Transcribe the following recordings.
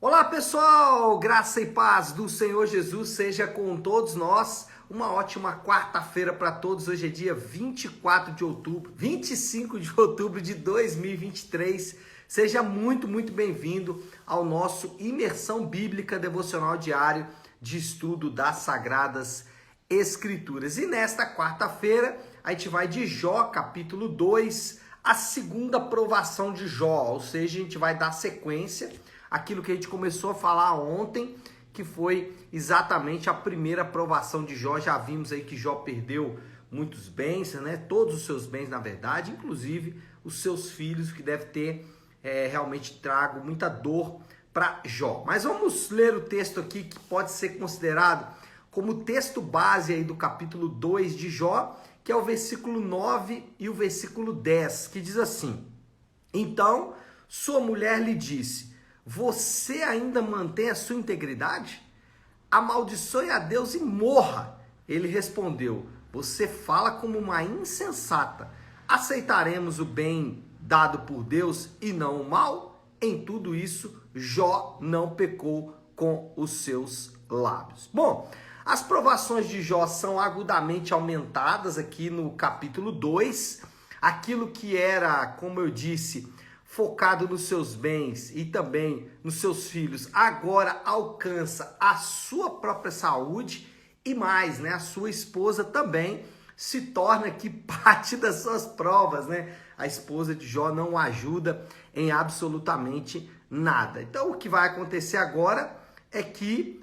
Olá pessoal, graça e paz do Senhor Jesus seja com todos nós. Uma ótima quarta-feira para todos. Hoje é dia 24 de outubro, 25 de outubro de 2023. Seja muito bem-vindo ao nosso Imersão Bíblica Devocional Diário de Estudo das Sagradas Escrituras. E nesta quarta-feira a gente vai de Jó, capítulo 2, a segunda provação de Jó, ou seja, a gente vai dar sequência aquilo que a gente começou a falar ontem, que foi exatamente a primeira provação de Jó. Já vimos aí que Jó perdeu muitos bens, né? Todos os seus bens, na verdade, inclusive os seus filhos, que deve ter realmente trago muita dor para Jó. Mas vamos ler o texto aqui, que pode ser considerado como texto base aí do capítulo 2 de Jó, que é o versículo 9 e o versículo 10, que diz assim: Então sua mulher lhe disse: Você ainda mantém a sua integridade? Amaldiçoe a Deus e morra. Ele respondeu: Você fala como uma insensata. Aceitaremos o bem dado por Deus e não o mal? Em tudo isso, Jó não pecou com os seus lábios. Bom, as provações de Jó são agudamente aumentadas aqui no capítulo 2. Aquilo que era, como eu disse, focado nos seus bens e também nos seus filhos, agora alcança a sua própria saúde e mais, né? A sua esposa também se torna aqui parte das suas provas, né? A esposa de Jó não o ajuda em absolutamente nada. Então o que vai acontecer agora é que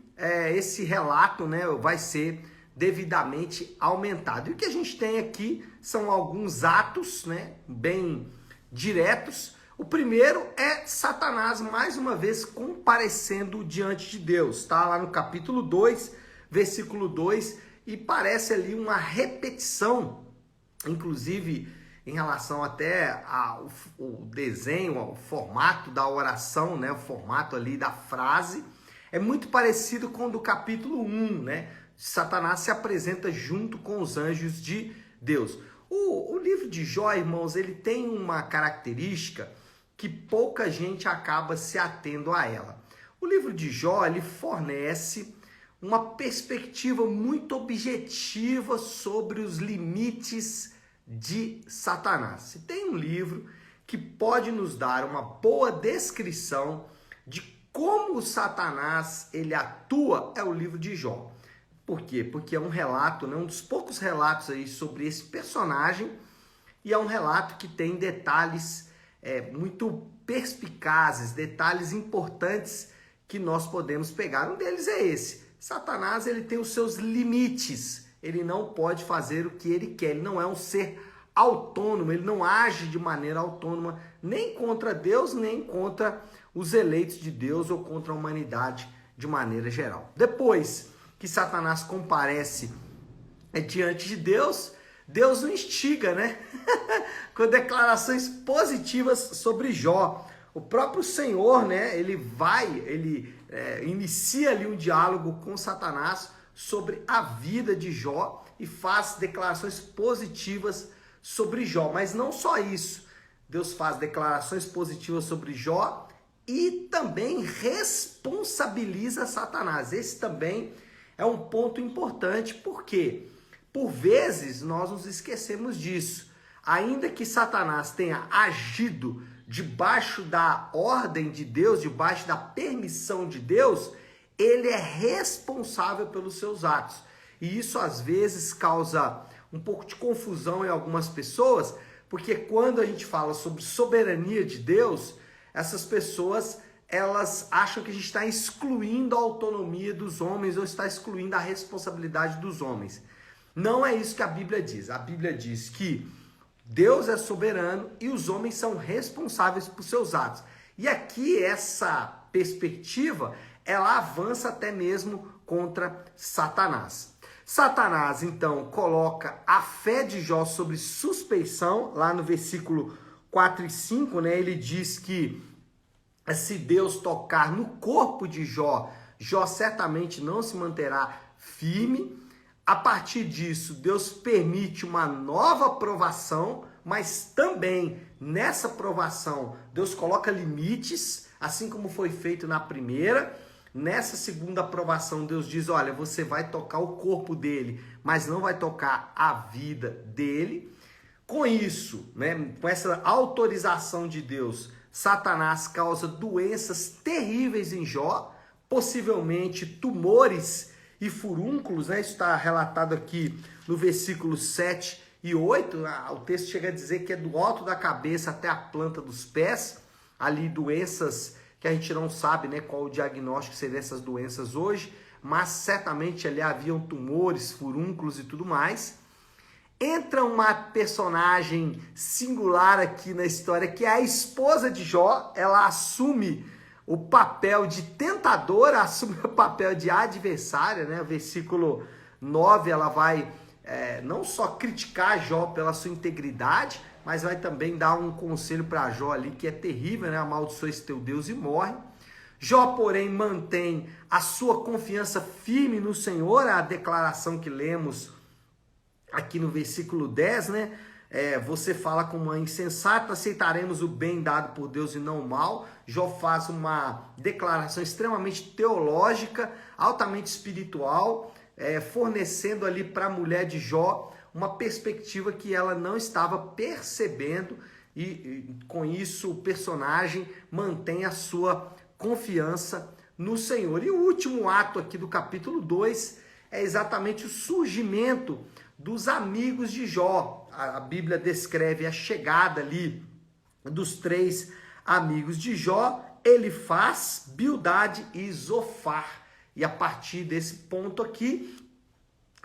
esse relato, né, vai ser devidamente aumentado. E o que a gente tem aqui são alguns atos, né, bem diretos. O primeiro é Satanás, mais uma vez, comparecendo diante de Deus. Está lá no capítulo 2, versículo 2, e parece ali uma repetição, inclusive em relação até ao desenho, ao formato da oração, né? O formato ali da frase. É muito parecido com o do capítulo 1, né? Satanás se apresenta junto com os anjos de Deus. O livro de Jó, irmãos, ele tem uma característica que pouca gente acaba se atendo a ela. O livro de Jó, ele fornece uma perspectiva muito objetiva sobre os limites de Satanás. Se tem um livro que pode nos dar uma boa descrição de como Satanás ele atua, é o livro de Jó. Por quê? Porque é um relato, né, um dos poucos relatos aí sobre esse personagem, e é um relato que tem detalhes muito perspicazes, detalhes importantes que nós podemos pegar. Um deles é esse: Satanás ele tem os seus limites, ele não pode fazer o que ele quer, ele não é um ser autônomo, ele não age de maneira autônoma, nem contra Deus, nem contra os eleitos de Deus ou contra a humanidade de maneira geral. Depois que Satanás comparece diante de Deus, Deus o instiga, né? Com declarações positivas sobre Jó. O próprio Senhor, né? Ele inicia ali um diálogo com Satanás sobre a vida de Jó e faz declarações positivas sobre Jó. Mas não só isso. Deus faz declarações positivas sobre Jó e também responsabiliza Satanás. Esse também é um ponto importante, porque por vezes nós nos esquecemos disso. Ainda que Satanás tenha agido debaixo da ordem de Deus, debaixo da permissão de Deus, ele é responsável pelos seus atos. E isso às vezes causa um pouco de confusão em algumas pessoas, porque quando a gente fala sobre soberania de Deus, essas pessoas elas acham que a gente está excluindo a autonomia dos homens ou está excluindo a responsabilidade dos homens. Não é isso que a Bíblia diz. A Bíblia diz que Deus é soberano e os homens são responsáveis por seus atos. E aqui essa perspectiva, ela avança até mesmo contra Satanás. Satanás, então, coloca a fé de Jó sobre suspeição, lá no versículo 4 e 5, né? Ele diz que se Deus tocar no corpo de Jó, Jó certamente não se manterá firme. A partir disso, Deus permite uma nova provação, mas também nessa provação, Deus coloca limites. assim como foi feito na primeira. Nessa segunda aprovação, Deus diz, olha, você vai tocar o corpo dele, mas não vai tocar a vida dele. Com isso, né, com essa autorização de Deus, Satanás causa doenças terríveis em Jó, possivelmente tumores e furúnculos, né? Isso está relatado aqui no versículo 7 e 8. O texto chega a dizer que é do alto da cabeça até a planta dos pés, ali doenças que a gente não sabe, né, qual o diagnóstico seria dessas doenças hoje, mas certamente ali haviam tumores, furúnculos e tudo mais. Entra uma personagem singular aqui na história, que é a esposa de Jó. Ela assume o papel de tentadora, assume o papel de adversária, né? Versículo 9, ela vai não só criticar Jó pela sua integridade, mas vai também dar um conselho para Jó ali que é terrível, né? Amaldiçoa esse teu Deus e morre. Jó, porém, mantém a sua confiança firme no Senhor, a declaração que lemos aqui no versículo 10, né? Você fala como uma insensata, aceitaremos o bem dado por Deus e não o mal. Jó faz uma declaração extremamente teológica, altamente espiritual, fornecendo ali para a mulher de Jó uma perspectiva que ela não estava percebendo, e com isso o personagem mantém a sua confiança no Senhor. E o último ato aqui do capítulo 2 é exatamente o surgimento dos amigos de Jó. A Bíblia descreve a chegada ali dos 3 amigos de Jó, Elifaz, Bildade e Zofar. E a partir desse ponto aqui,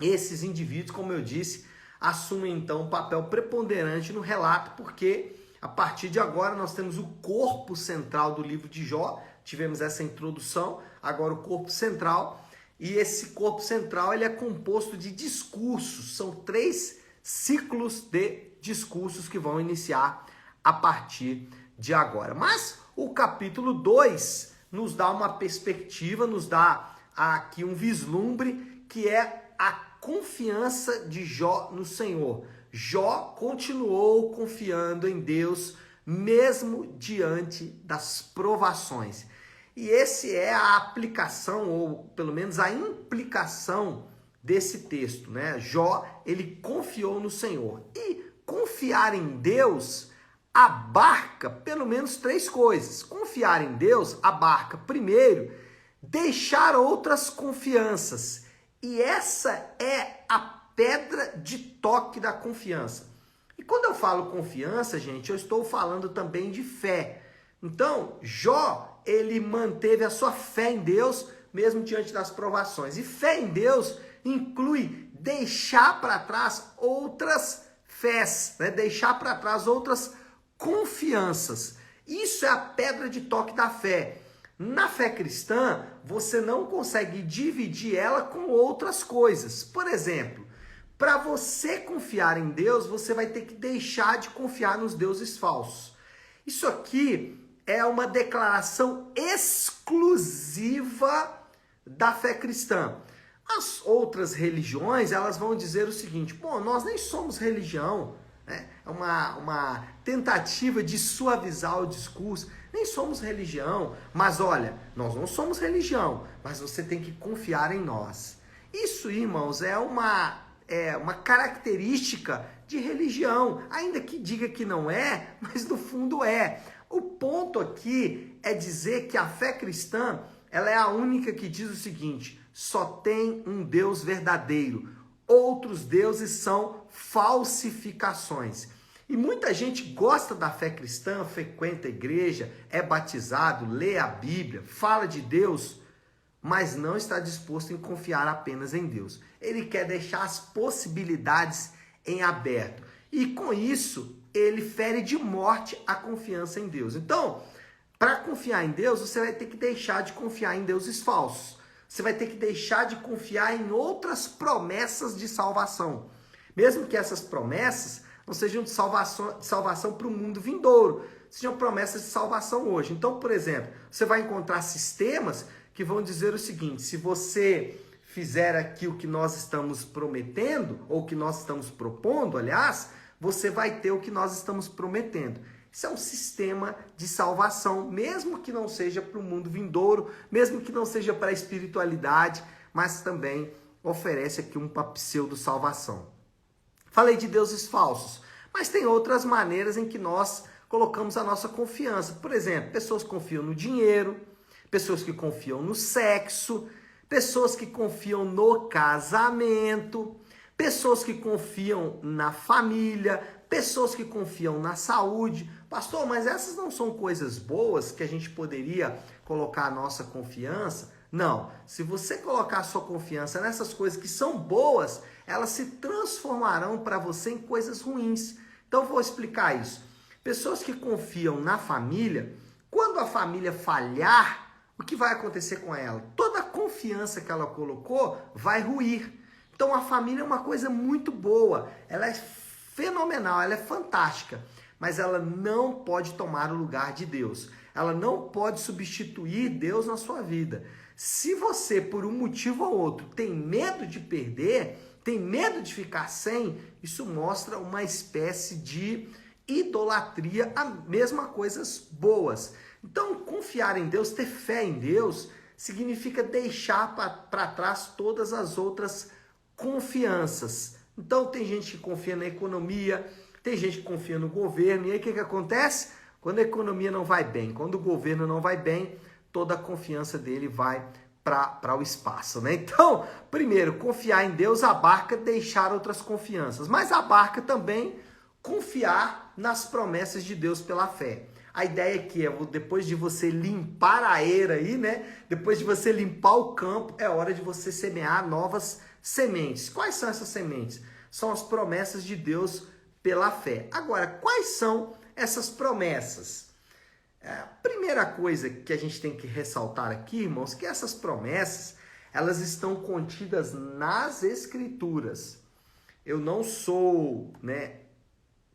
esses indivíduos, como eu disse, assumem então um papel preponderante no relato, porque a partir de agora nós temos o corpo central do livro de Jó. Tivemos essa introdução, agora o corpo central. E esse corpo central ele é composto de discursos. São 3 ciclos de discursos que vão iniciar a partir de agora. Mas o capítulo 2 nos dá uma perspectiva, nos dá aqui um vislumbre, que é a confiança de Jó no Senhor. Jó continuou confiando em Deus, mesmo diante das provações. E esse é a aplicação, ou pelo menos a implicação desse texto, né? Jó, ele confiou no Senhor. E confiar em Deus abarca pelo menos 3 coisas. Confiar em Deus abarca, primeiro, deixar outras confianças. E essa é a pedra de toque da confiança. E quando eu falo confiança, gente, eu estou falando também de fé. Então, Jó, ele manteve a sua fé em Deus, mesmo diante das provações. E fé em Deus inclui deixar para trás outras fés, né? Deixar para trás outras confianças. Isso é a pedra de toque da fé. Na fé cristã, você não consegue dividir ela com outras coisas. Por exemplo, para você confiar em Deus, você vai ter que deixar de confiar nos deuses falsos. Isso aqui é uma declaração exclusiva da fé cristã. As outras religiões, elas vão dizer o seguinte: bom, nós nem somos religião, né? É uma tentativa de suavizar o discurso. Nem somos religião, mas olha, nós não somos religião, mas você tem que confiar em nós. Isso, irmãos, é uma característica de religião, ainda que diga que não é, mas no fundo é. O ponto aqui é dizer que a fé cristã, ela é a única que diz o seguinte: só tem um Deus verdadeiro, outros deuses são falsificações. E muita gente gosta da fé cristã, frequenta a igreja, é batizado, lê a Bíblia, fala de Deus, mas não está disposto em confiar apenas em Deus. Ele quer deixar as possibilidades em aberto. E com isso, ele fere de morte a confiança em Deus. Então, para confiar em Deus, você vai ter que deixar de confiar em deuses falsos. Você vai ter que deixar de confiar em outras promessas de salvação. Mesmo que essas promessas não sejam de salvação para o mundo vindouro, sejam promessas de salvação hoje. Então, por exemplo, você vai encontrar sistemas que vão dizer o seguinte: se você fizer aqui o que nós estamos prometendo, ou o que nós estamos propondo, aliás, você vai ter o que nós estamos prometendo. Isso é um sistema de salvação, mesmo que não seja para o mundo vindouro, mesmo que não seja para a espiritualidade, mas também oferece aqui uma pseudo-salvação. Falei de deuses falsos, mas tem outras maneiras em que nós colocamos a nossa confiança. Por exemplo, pessoas que confiam no dinheiro, pessoas que confiam no sexo, pessoas que confiam no casamento, pessoas que confiam na família, pessoas que confiam na saúde. Pastor, mas essas não são coisas boas que a gente poderia colocar a nossa confiança? Não. Se você colocar a sua confiança nessas coisas que são boas, elas se transformarão para você em coisas ruins. Então, vou explicar isso. Pessoas que confiam na família, quando a família falhar, o que vai acontecer com ela? Toda a confiança que ela colocou vai ruir. Então, a família é uma coisa muito boa, ela é fenomenal, ela é fantástica, mas ela não pode tomar o lugar de Deus. Ela não pode substituir Deus na sua vida. Se você, por um motivo ou outro, tem medo de perder, tem medo de ficar sem, isso mostra uma espécie de idolatria, a mesma coisas boas. Então, confiar em Deus, ter fé em Deus, significa deixar para trás todas as outras confianças. Então, tem gente que confia na economia, tem gente que confia no governo, e aí o que acontece? Quando a economia não vai bem, quando o governo não vai bem, toda a confiança dele vai para o espaço, né? Então, primeiro, confiar em Deus abarca deixar outras confianças, mas abarca também confiar nas promessas de Deus pela fé. A ideia aqui é, depois de você limpar a eira aí, né? Depois de você limpar o campo, é hora de você semear novas sementes. Quais são essas sementes? São as promessas de Deus pela fé. Agora, quais são essas promessas? A primeira coisa que a gente tem que ressaltar aqui, irmãos, que essas promessas, elas estão contidas nas Escrituras. Eu não sou,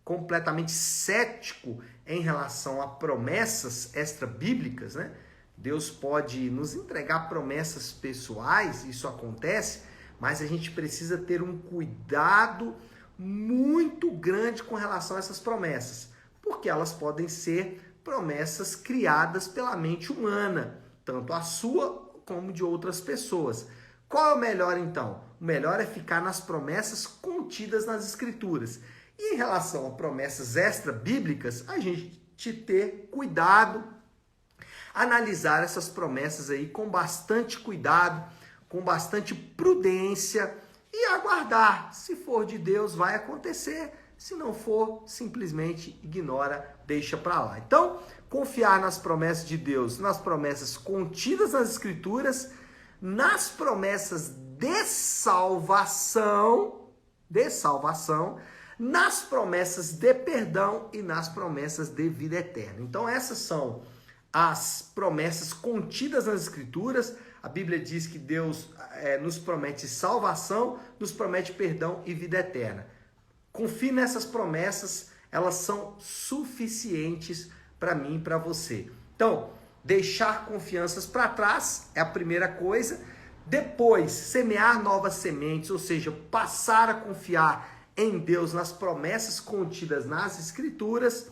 completamente cético em relação a promessas extra-bíblicas, né? Deus pode nos entregar promessas pessoais, isso acontece, mas a gente precisa ter um cuidado muito grande com relação a essas promessas, porque elas podem ser promessas criadas pela mente humana, tanto a sua como de outras pessoas. Qual é o melhor então? O melhor é ficar nas promessas contidas nas Escrituras. E em relação a promessas extra-bíblicas, a gente ter cuidado, analisar essas promessas aí com bastante cuidado, com bastante prudência e aguardar. Se for de Deus, vai acontecer. Se não for, simplesmente ignora, deixa para lá. Então, confiar nas promessas de Deus, nas promessas contidas nas Escrituras, nas promessas de salvação, nas promessas de perdão e nas promessas de vida eterna. Então, essas são as promessas contidas nas Escrituras. A Bíblia diz que Deus nos promete salvação, nos promete perdão e vida eterna. Confie nessas promessas, elas são suficientes para mim e para você. Então, deixar confianças para trás é a primeira coisa. Depois, semear novas sementes, ou seja, passar a confiar em Deus, nas promessas contidas nas Escrituras.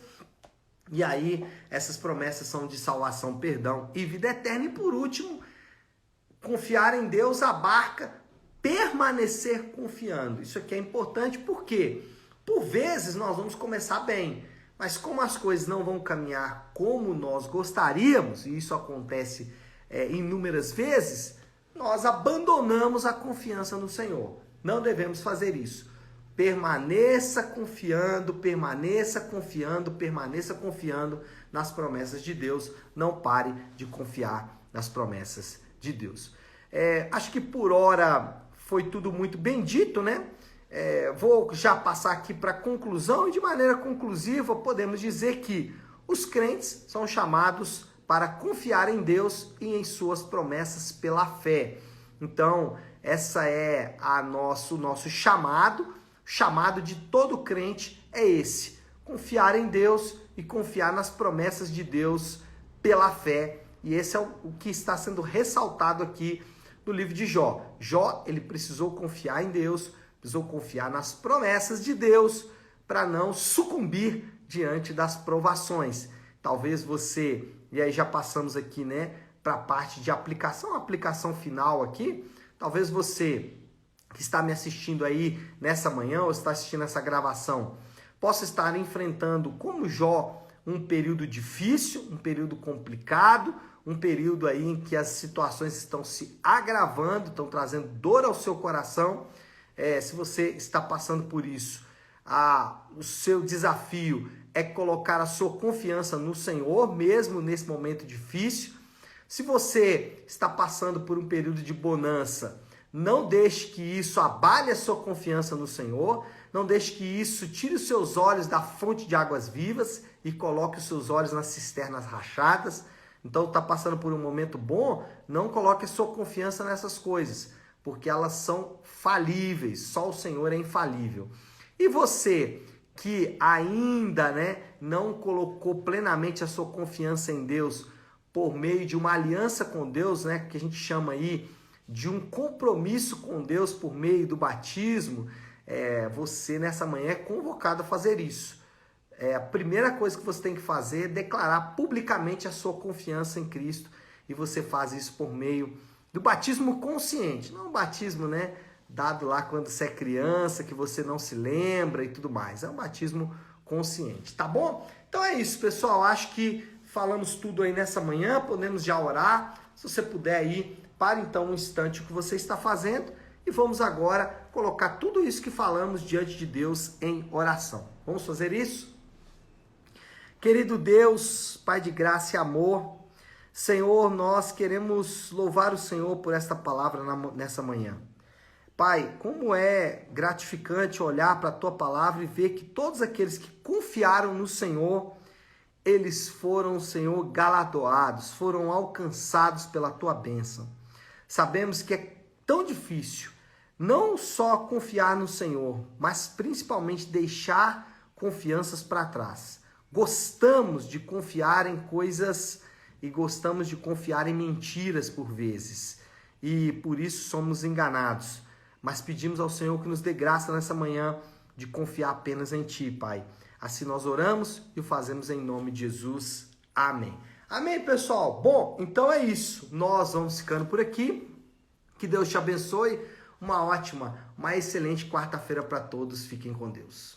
E aí, essas promessas são de salvação, perdão e vida eterna. E por último, confiar em Deus abarca permanecer confiando. Isso aqui é importante porque, por vezes, nós vamos começar bem, mas como as coisas não vão caminhar como nós gostaríamos, e isso acontece inúmeras vezes, nós abandonamos a confiança no Senhor. Não devemos fazer isso. Permaneça confiando, permaneça confiando, permaneça confiando nas promessas de Deus. Não pare de confiar nas promessas de Deus. Acho que por hora foi tudo muito bem dito, né? Vou já passar aqui para a conclusão e de maneira conclusiva podemos dizer que os crentes são chamados para confiar em Deus e em suas promessas pela fé. Então, essa é o nosso chamado. O chamado de todo crente é esse: confiar em Deus e confiar nas promessas de Deus pela fé. E esse é o que está sendo ressaltado aqui no livro de Jó. Jó, ele precisou confiar em Deus, precisou confiar nas promessas de Deus para não sucumbir diante das provações. Talvez você, e aí já passamos aqui, né, para a parte de aplicação, a aplicação final aqui. Talvez você que está me assistindo aí nessa manhã ou está assistindo essa gravação, possa estar enfrentando, como Jó, um período difícil, um período complicado, um período aí em que as situações estão se agravando, estão trazendo dor ao seu coração. Se você está passando por isso, o seu desafio é colocar a sua confiança no Senhor, mesmo nesse momento difícil. Se você está passando por um período de bonança, não deixe que isso abale a sua confiança no Senhor, não deixe que isso tire os seus olhos da fonte de águas vivas e coloque os seus olhos nas cisternas rachadas. Então, está passando por um momento bom, não coloque a sua confiança nessas coisas, porque elas são falíveis, só o Senhor é infalível. E você que ainda, não colocou plenamente a sua confiança em Deus por meio de uma aliança com Deus, que a gente chama aí de um compromisso com Deus por meio do batismo, você nessa manhã é convocado a fazer isso. A primeira coisa que você tem que fazer é declarar publicamente a sua confiança em Cristo, e você faz isso por meio do batismo consciente, não o batismo, dado lá quando você é criança, que você não se lembra e tudo mais. É um batismo consciente, tá bom? Então é isso, pessoal. Acho que falamos tudo aí nessa manhã, podemos já orar. Se você puder aí, pare então um instante o que você está fazendo e vamos agora colocar tudo isso que falamos diante de Deus em oração. Vamos fazer isso? Querido Deus, Pai de graça e amor, Senhor, nós queremos louvar o Senhor por esta palavra nessa manhã. Pai, como é gratificante olhar para a Tua palavra e ver que todos aqueles que confiaram no Senhor, eles foram, Senhor, galardoados, foram alcançados pela Tua bênção. Sabemos que é tão difícil não só confiar no Senhor, mas principalmente deixar confianças para trás. Gostamos de confiar em coisas e gostamos de confiar em mentiras por vezes. E por isso somos enganados. Mas pedimos ao Senhor que nos dê graça nessa manhã de confiar apenas em Ti, Pai. Assim nós oramos e o fazemos em nome de Jesus. Amém. Amém, pessoal? Bom, então é isso. Nós vamos ficando por aqui. Que Deus te abençoe. Uma excelente quarta-feira para todos. Fiquem com Deus.